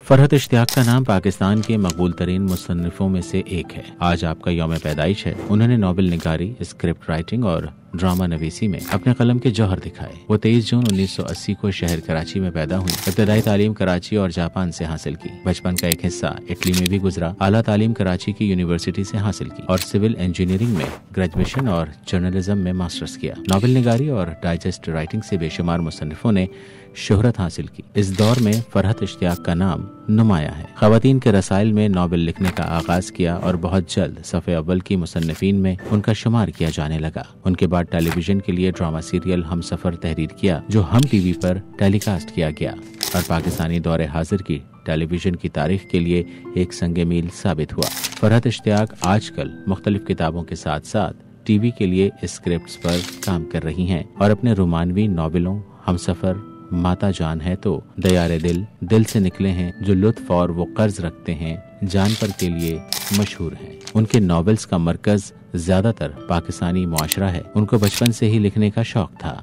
फरहत इश्तियाक का नाम पाकिस्तान के मकबूल तरीन मुसन्निफों में से एक है। आज आपका यौम पैदाइश है। उन्होंने नॉवेल निगारी, स्क्रिप्ट राइटिंग और ड्रामा नवीसी में अपने कलम के जौहर दिखाए। वो 23 जून 1980 को शहर कराची में पैदा हुई। इब्तदाई तालीम कराची और जापान से हासिल की। बचपन का एक हिस्सा इटली में भी गुजरा। आला तालीम कराची की यूनिवर्सिटी से हासिल की और सिविल इंजीनियरिंग में ग्रेजुएशन और जर्नलिज्म में मास्टर्स किया। नॉवेल निगारी और डाइजेस्ट राइटिंग से बेशुमार मुसन्निफों ने शोहरत हासिल की। इस दौर में फरहत इश्तियाक का नाम नुमाया है। खवातीन के रसाइल में नॉवेल लिखने का आगाज किया और बहुत जल्द सफ़े अव्वल की मुसन्निफीन में उनका शुमार किया जाने लगा। उनके बाद टेलीविजन के लिए ड्रामा सीरियल हम सफर तहरीर किया, जो हम टीवी पर टेलीकास्ट किया गया और पाकिस्तानी दौरे हाजिर की टेलीविजन की तारीख के लिए एक संगे मील साबित हुआ। फरहत इश्तियाक आजकल मुख्तलिफ किताबों के साथ साथ टीवी के लिए स्क्रिप्ट्स पर काम कर रही हैं और अपने रोमानवी नॉवेलों हम सफर, माता जान है तो, दयारे दिल से निकले हैं, जो लुत्फ और वो कर्ज रखते हैं जान पर के लिए मशहूर हैं। उनके नॉवेल्स का मरकज ज्यादातर पाकिस्तानी मुआशरा है। उनको बचपन से ही लिखने का शौक था।